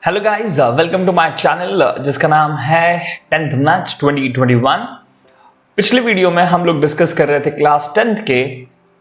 Hello guys, welcome to my channel जिसका नाम है 10th मैथ्स 2021। पिछले वीडियो में हम लोग डिस्कस कर रहे थे क्लास 10th के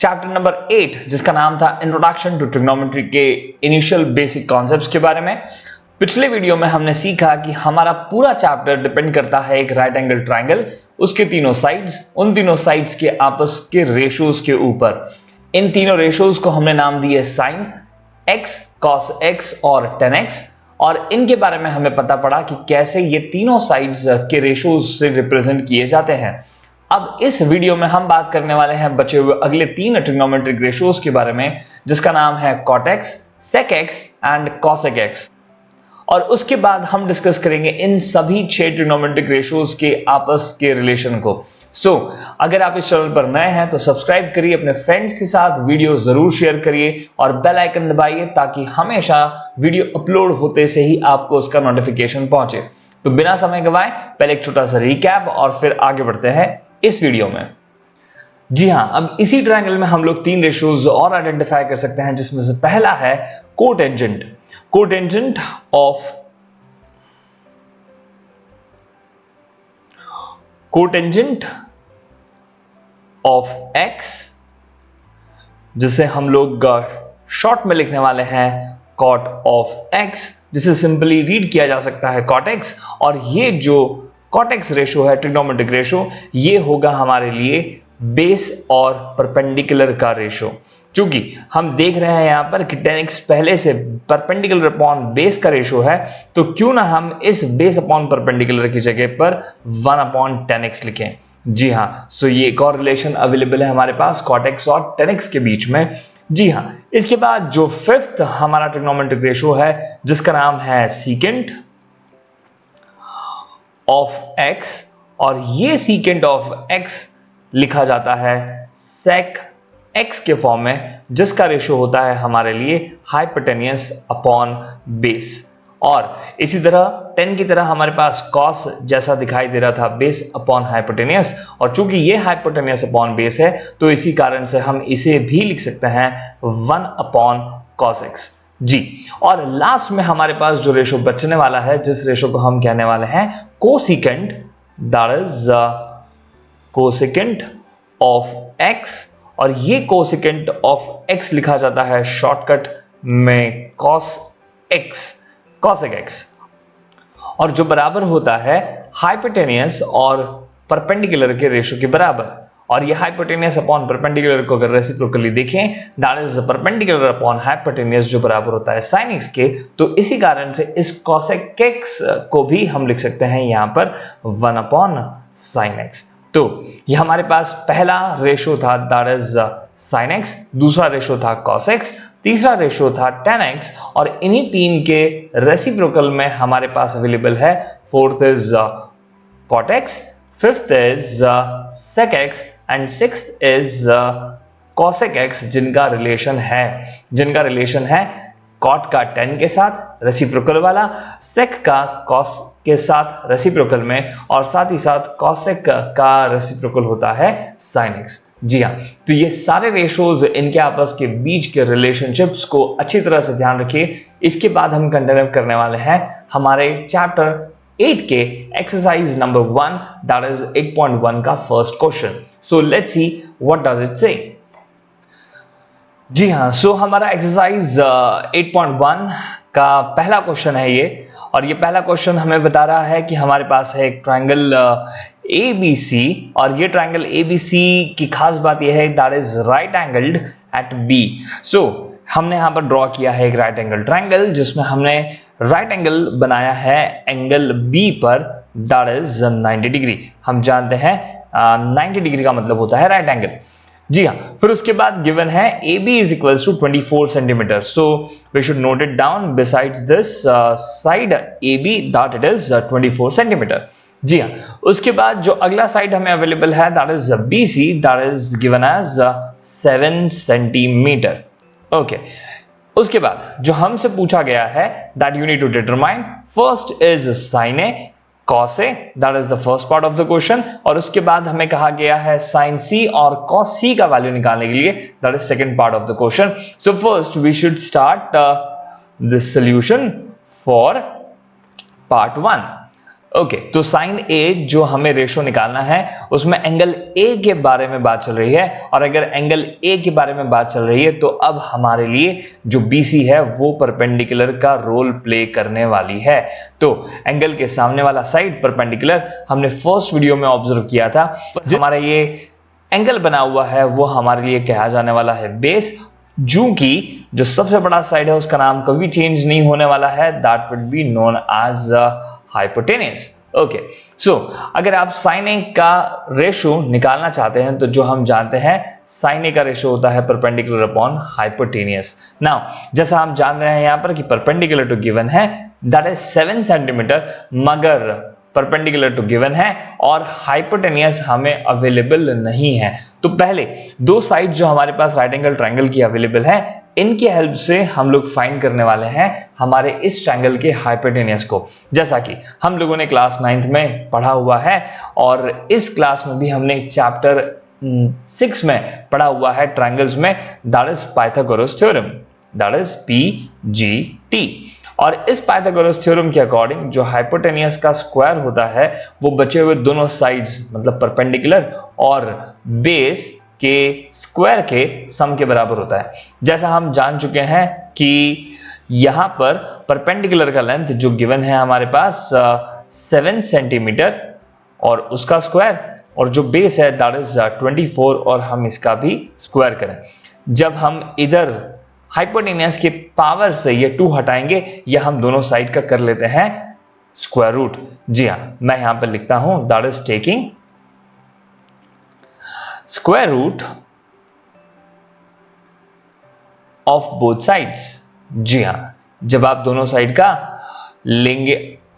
चैप्टर नंबर 8 जिसका नाम था इंट्रोडक्शन टू ट्रिग्नोमेट्री के इनिशियल बेसिक कॉन्सेप्ट्स के बारे में। पिछले वीडियो में हमने सीखा कि हमारा पूरा चैप्टर डिपेंड करता है एक राइट एंगल ट्राइंगल, उसके तीनों साइड्स, उन तीनों साइड्स के आपस के रेशियोज के ऊपर। इन तीनों रेशियोज को हमने नाम दिए साइन x, cos x और tan x, और इनके बारे में हमें पता पड़ा कि कैसे ये तीनों साइड्स के रेशियोज से रिप्रेजेंट किए जाते हैं। अब इस वीडियो में हम बात करने वाले हैं बचे हुए अगले तीन ट्रिग्नोमेट्रिक रेशियोज के बारे में जिसका नाम है cot x, sec x and cosec x। और उसके बाद हम डिस्कस करेंगे इन सभी 6 ट्रिग्नोमेट्रिक रेशियोज के आपस के रिलेशन को। अगर आप इस चैनल पर नए हैं तो सब्सक्राइब करिए, अपने फ्रेंड्स के साथ वीडियो जरूर शेयर करिए और बेल आइकन दबाइए ताकि हमेशा वीडियो अपलोड होते से ही आपको उसका नोटिफिकेशन पहुंचे। तो बिना समय गवाए पहले एक छोटा सा रिकैप और फिर आगे बढ़ते हैं इस वीडियो में। जी हां, अब इसी ट्रायंगल में हम लोग तीन रेशियोज और आइडेंटिफाई कर सकते हैं जिसमें से पहला है कोटेंजेंट। कोटेंजेंट ऑफ x, जिसे हम लोग शॉर्ट में लिखने वाले हैं cot ऑफ x, जिसे सिंपली रीड किया जा सकता है cot x। और ये जो cot x रेशियो है, ट्रिग्नोमेट्रिक रेशियो, ये होगा हमारे लिए बेस और परपेंडिकुलर का रेशियो। चूंकि हम देख रहे हैं यहां पर कि tan x पहले से परपेंडिकुलर अपॉन बेस का रेशियो है, तो क्यों ना हम इस बेस अपॉन परपेंडिकुलर की जगह पर 1 अपॉन tan x लिखें। जी हां, सो ये एक और रिलेशन अवेलेबल है हमारे पास cot x और tan x के बीच में। जी हां, इसके बाद जो फिफ्थ हमारा ट्रिग्नोमेट्रिक रेशियो है जिसका नाम है सीकेंट ऑफ x, और ये सीकेंट ऑफ x लिखा जाता है sec x के फॉर्म में, जिसका रेशियो होता है हमारे लिए हाइपोटेनियस अपॉन बेस। और इसी तरह tan की तरह हमारे पास cos जैसा दिखाई दे रहा था, बेस अपॉन हाइपोटेनियस, और चूंकि ये हाइपोटेनियस अपॉन बेस है तो इसी कारण से हम इसे भी लिख सकते हैं 1 अपॉन cos x। जी, और लास्ट में हमारे पास जो रेशियो बचने वाला है, जिस रेशियो को हम कहने वाले हैं cosecant, that is cosecant of x, और ये कोसिकेंट ऑफ x लिखा जाता है शॉर्टकट में cos x, cosec x, और जो बराबर होता है हाइपोटेनियस और परपेंडिकुलर के रेशियो के बराबर। और ये हाइपोटेनियस अपॉन परपेंडिकुलर को अगर रेसिप्रोकली देखें, that is perpendicular upon hypotenuse, जो बराबर होता है sin x के। तो इसी कारण से इस cosec x को भी हम लिख सकते हैं यहां पर 1 अपॉन sin x। तो ये हमारे पास पहला रेशियो था, दैट इज sin x, दूसरा रेशियो था cos x, तीसरा रेशियो था tan x, और इन्हीं तीन के रेसिप्रोकल में हमारे पास अवेलेबल है fourth is cot x, fifth is sec x and sixth is cosec x, जिनका रिलेशन है cot का tan के साथ रेसिप्रोकल वाला, sec का cos के साथ रेसिप्रोकल में, और साथ ही साथ cosec का रेसिप्रोकल होता है sin x। जी हाँ, तो ये सारे रेशियोज, इनके आपस के बीच के रिलेशनशिप्स को अच्छी तरह से ध्यान रखिए। इसके बाद हम कंटिन्यू करने वाले हैं हमारे चैप्टर 8 के एक्सरसाइज नंबर 1, दैट इज 8.1 का first question. So let's see what does it से। जी हाँ, सो हमारा एक्सरसाइज 8.1 का पहला क्वेश्चन है ये, और ये पहला क्वेश्चन हमें बता रहा है कि हमारे पास है एक ट्रायंगल ABC, और ये ट्रायंगल ABC की खास बात यह है that is right angled at B। सो हमने यहां पर ड्रॉ किया है एक राइट एंगल ट्रायंगल जिसमें हमने राइट एंगल बनाया है एंगल B पर, दैट इज 90 डिग्री। हम जानते हैं 90 डिग्री का मतलब होता है राइट एंगल। जी हाँ, फिर उसके बाद गिवन है AB is equals to 24 centimetre. So we should note it down besides this side AB that it is 24 centimetre. जी हाँ, उसके बाद जो अगला साइड हमें अवेलेबल है that is BC, that is given as 7 centimetre. Okay, उसके बाद जो हमसे पूछा गया है that you need to determine, first is sin A, cos A, that is the first part of the question, और उसके बाद हमें कहा गया है sin C और cos C का वैल्यू निकालने के लिए, that is second part of the question. So first we should start this solution. For part 1। Okay, तो साइन ए जो हमें रेशो निकालना है उसमें एंगल ए के बारे में बात चल रही है, और अगर एंगल ए के बारे में बात चल रही है तो अब हमारे लिए जो बीसी है वो परपेंडिकुलर का रोल प्ले करने वाली है। तो एंगल के सामने वाला साइड परपेंडिकुलर हमने फर्स्ट वीडियो में ऑब्जर्व किया था। जो हमारा ये एंगल बना हुआ है वो हमारे लिए कहा जाने वाला है बेस, जो कि जो सबसे बड़ा साइड है उसका नाम कभी चेंज नहीं होने वाला है, that would be known as hypotenuse. Okay, so अगर आप साइन ए का रेशो निकालना चाहते हैं तो जो हम जानते हैं साइन ए का रेशो होता है परपेंडिकुलर अपॉन हाइपोटेन्यूस। नाउ जैसा हम जान रहे हैं यहां पर कि परपेंडिकुलर टू गिवन है दैट इज 7 सेंटीमीटर, मगर परपेंडिकुलर टू गिवन है और हाइपोटेन्यूस हमें अवेलेबल नहीं है। तो पहले दो साइड जो हमारे पास राइट एंगल ट्रायंगल की अवेलेबल है, इनकी हेल्प से हम लोग फाइंड करने वाले हैं हमारे इस ट्रायंगल के हाइपोटेन्यूस को, जैसा कि हम लोगों ने क्लास 9th में पढ़ा हुआ है और इस क्लास में भी हमने चैप्टर 6 में पढ़ा हुआ है ट्रायंगल्स में, that is Pythagoras theorem, that is PGT। और इस पाइथागोरस थ्योरम के अकॉर्डिंग जो हाइपोटेन्यूस का स्क्वायर होता है वो बचे हुए दोनों साइड्स मतलब परपेंडिकुलर और बेस के स्क्वायर के सम के बराबर होता है। जैसा हम जान चुके हैं कि यहां पर परपेंडिकुलर का लेंथ जो गिवन है हमारे पास 7 सेंटीमीटर और उसका स्क्वायर, और जो बेस है दैट इज 24 और हम इसका भी स्क्वायर करें। जब हम इधर हाइपोटेन्यूस के पावर से ये 2 हटाएंगे या हम दोनों साइड का कर लेते हैं स्क्वायर रूट। जी हां, मैं यहां पर लिखता हूं that is taking square root of both sides. जी हां, जब आप दोनों साइड का लेंगे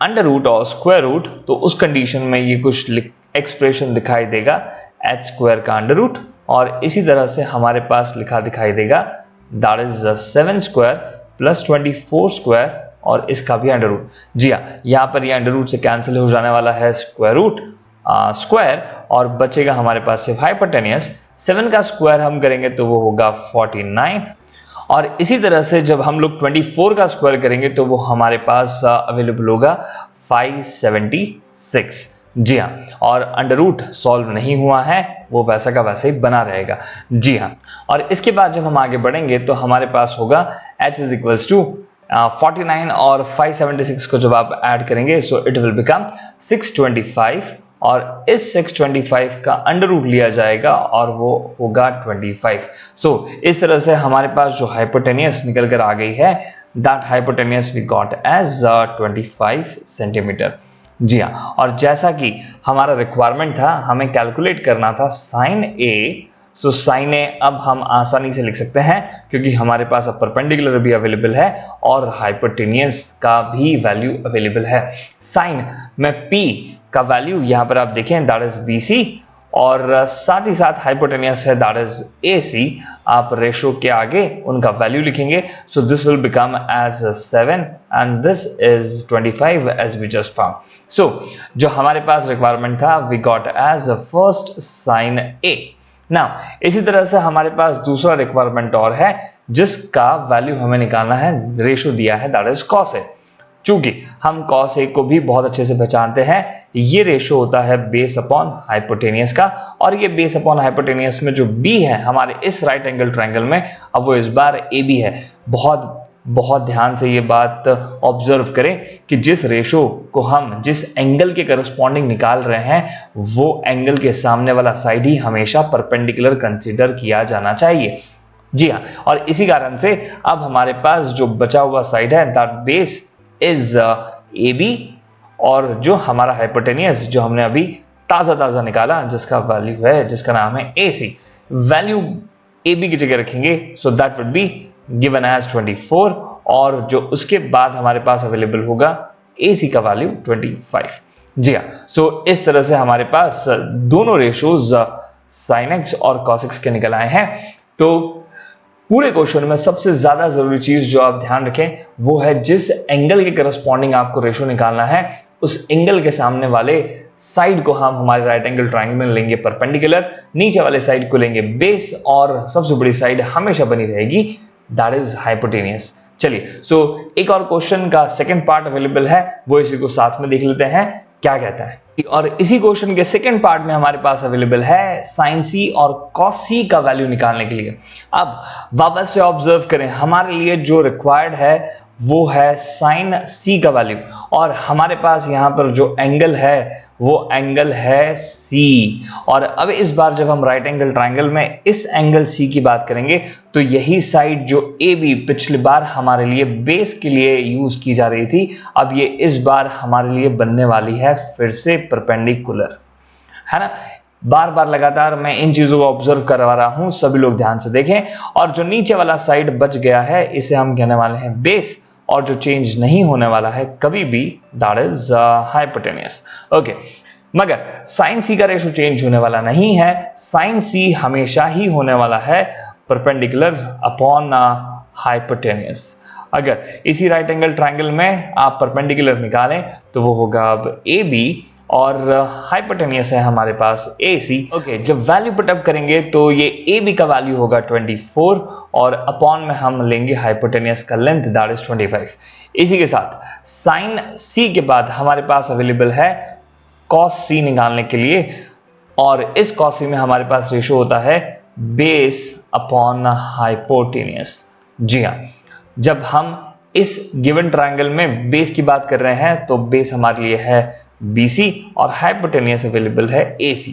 अंडर रूट और स्क्वायर रूट तो उस कंडीशन में ये कुछ एक्सप्रेशन दिखाई देगा h स्क्वायर का अंडर रूट, और इसी तरह से हमारे पास लिखा दिखाई देगा that is 7 square plus 24 square और इसका भी अंडर रूट। जी हाँ, यहां पर ये अंडर रूट से कैंसिल हो जाने वाला है स्क्वायर रूट स्क्वायर, और बचेगा हमारे पास सिर्फ हाइपोटेन्यूस। 7 का स्क्वायर हम करेंगे तो वो होगा 49, और इसी तरह से जब हम लोग 24 का स्क्वायर करेंगे तो वो हमारे पास अवेलेबल होगा 576। जी हाँ, और अंडर रूट सॉल्व नहीं हुआ है, वो वैसा का वैसे ही बना रहेगा। जी हाँ, और इसके बाद जब हम आगे बढ़ेंगे तो हमारे पास होगा h इज इक्वल्स टू 49 और 576 को जब आप ऐड करेंगे सो इट विल बिकम 625, और इस 625 का अंडर रूट लिया जाएगा और वो होगा 25। सो इस तरह से हमारे पास जो हाइपोटेन्यूस निकल कर आ गई है that hypotenuse we got as 25 centimetre. जी हाँ, और जैसा कि हमारा रिक्वायरमेंट था हमें कैलकुलेट करना था साइन ए, सो साइन ए अब हम आसानी से लिख सकते हैं क्योंकि हमारे पास अब परपेंडिकुलर भी अवेलेबल है और हाइपोटेन्यूस का भी वैल्यू अवेलेबल है। साइन में P का वैल्यू यहां पर आप देखें दैट इज BC, और साथ ही साथ हाइपोटेन्यूस है दैट इज AC। आप रेशो के आगे उनका वैल्यू लिखेंगे, so this will become as 7 and this is 25 as we just found. So जो हमारे पास रिक्वायरमेंट था we got as first sine A। Now इसी तरह से हमारे पास दूसरा रिक्वायरमेंट और है जिसका वैल्यू हमें निकालना है, रेशो दिया है दैट इज कॉस ए। चूंकि हम कॉस ए को भी बहुत अच्छे से पहचानते हैं, ये रेशो होता है बेस अपॉन हाइपोटेन्यूस का, और ये बेस अपॉन हाइपोटेन्यूस में जो b है हमारे इस राइट एंगल ट्रायंगल में अब वो इस बार AB है। बहुत ध्यान से ये बात ऑब्जर्व करें कि जिस रेशो को हम जिस एंगल के करस्पॉन्डिंग निकाल रहे हैं वो एंगल के सामने वाला साइड ही हमेशा परपेंडिकुलर कंसीडर किया जाना चाहिए। जी हाँ, और इसी कारण से अब हमारे पास जो बचा हुआ साइड है दैट बेस इज AB, और जो हमारा हाइपोटेन्यूस जो हमने अभी ताजा निकाला जिसका वैल्यू है जिसका नाम है AC, वैल्यू AB की जगह रखेंगे so that would be given as 24, और जो उसके बाद हमारे पास अवेलेबल होगा AC का वैल्यू 25। जी हाँ, सो इस तरह से हमारे पास दोनों रेशोज sin x और cos x के निकल आए हैं। तो पूरे क्वेश्चन में सबसे ज्यादा जरूरी चीज जो आप ध्यान रखें वो है जिस एंगल के करस्पॉन्डिंग आपको रेशो निकालना है उस एंगल के सामने वाले साइड को हम हमारे राइट एंगल ट्रायंगल में लेंगे परपेंडिकुलर, नीचे वाले साइड को लेंगे बेस, और सबसे बड़ी साइड हमेशा बनी रहेगी दैट इज हाइपोटेन्यूस। चलिए एक और क्वेश्चन का सेकंड पार्ट अवेलेबल है, वो इसी को साथ में देख लेते हैं क्या कहता है। और इसी क्वेश्चन के सेकंड पार्ट में हमारे पास अवेलेबल है साइन सी और कॉस सी का वैल्यू निकालने के लिए। अब वापस से ऑब्जर्व करें, हमारे लिए जो रिक्वायर्ड है वो है साइन सी का वैल्यू, और हमारे पास यहां पर जो एंगल है वो एंगल है सी। और अब इस बार जब हम राइट एंगल ट्रायंगल में इस एंगल सी की बात करेंगे तो यही साइड जो ए बी पिछली बार हमारे लिए बेस के लिए यूज की जा रही थी, अब ये इस बार हमारे लिए बनने वाली है फिर से परपेंडिकुलर, है ना। बार बार लगातार मैं इन चीजों को ऑब्जर्व करवा रहा हूं, सभी लोग ध्यान से देखें। और जो नीचे वाला साइड बच गया है इसे हम कहने वाले हैं बेस, और जो चेंज नहीं होने वाला है कभी भी, दैट इज हाइपोटेनियस। ओके, मगर साइन सी का रेशो चेंज होने वाला नहीं है, साइन सी हमेशा ही होने वाला है परपेंडिकुलर अपॉन हाइपोटेनियस। अगर इसी राइट एंगल ट्रायंगल में आप परपेंडिकुलर निकालें तो वो होगा अब ए बी, और हाइपोटेनियस है हमारे पास ए सी। ओके, जब वैल्यू पुटअप करेंगे तो ये ए बी का वैल्यू होगा 24, और अपॉन में हम लेंगे हाइपोटेनियस का लेंथ, दैट इज 25। इसी के साथ साइन सी के बाद हमारे पास अवेलेबल है कॉस सी निकालने के लिए, और इस कॉस सी में हमारे पास रेशो होता है बेस अपॉन हाइपोटेनियस। जी हाँ, जब हम इस गिवन ट्रायंगल में बेस की बात कर रहे हैं तो बेस हमारे लिए है BC और हाइपोटेनियस अवेलेबल है AC।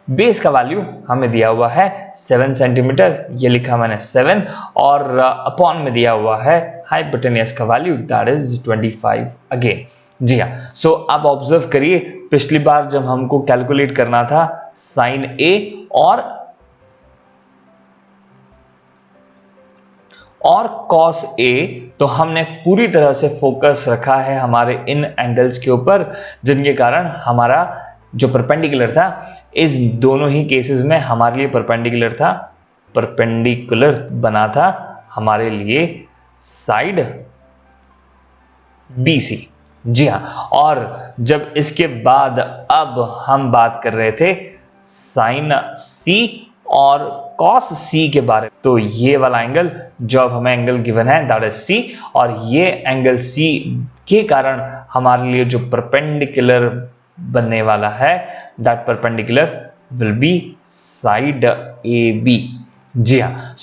बेस का वैल्यू हमें दिया हुआ है 7 सेंटीमीटर, ये लिखा मैंने 7, और अपॉन में दिया हुआ है हाइपोटेनियस का वैल्यू, दैट इज 25 अगेन। जी हाँ, अब ऑब्जर्व करिए, पिछली बार जब हमको कैलकुलेट करना था साइन A और कॉस A, तो हमने पूरी तरह से फोकस रखा है हमारे इन एंगल्स के ऊपर, जिनके कारण हमारा जो परपेंडिकुलर था इस दोनों ही केसेस में हमारे लिए परपेंडिकुलर बना था हमारे लिए साइड BC। जी हाँ, और जब इसके बाद अब हम बात कर रहे थे साइन C और कॉस C के बारे में, तो ये वाला एंगल जो अब हमें एंगल गिवन है दैट इज C, और ये एंगल C के कारण हमारे लिए जो परपेंडिकुलर बनने वाला है that perpendicular will be side AB। जी हाँ,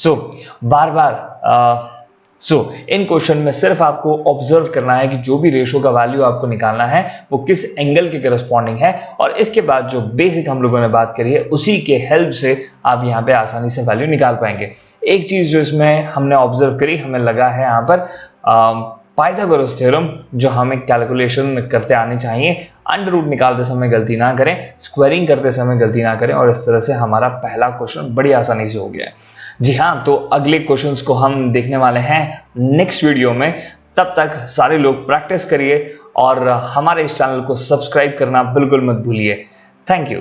बार बार इन क्वेश्चन में सिर्फ आपको ऑब्जर्व करना है कि जो भी रेशो का वैल्यू आपको निकालना है वो किस एंगल के करस्पॉन्डिंग है, और इसके बाद जो बेसिक हम लोगों ने बात करी है उसी के हेल्प से आप यहाँ पे आसानी से वैल्यू निकाल पाएंगे। एक चीज जो इसमें हमने ऑब्जर्व करी, हमें लगा है यहाँ पर पाइथागोरस थ्योरम जो हमें कैलकुलेशन करते आने चाहिए, अंडर रूट निकालते समय गलती ना करें, स्क्वायरिंग करते समय गलती ना करें, और इस तरह से हमारा पहला क्वेश्चन बड़ी आसानी से हो गया है। जी हाँ, तो अगले क्वेश्चंस को हम देखने वाले हैं नेक्स्ट वीडियो में। तब तक सारे लोग प्रैक्टिस करिए और हमारे इस चैनल को सब्सक्राइब करना बिल्कुल मत भूलिए। Thank you.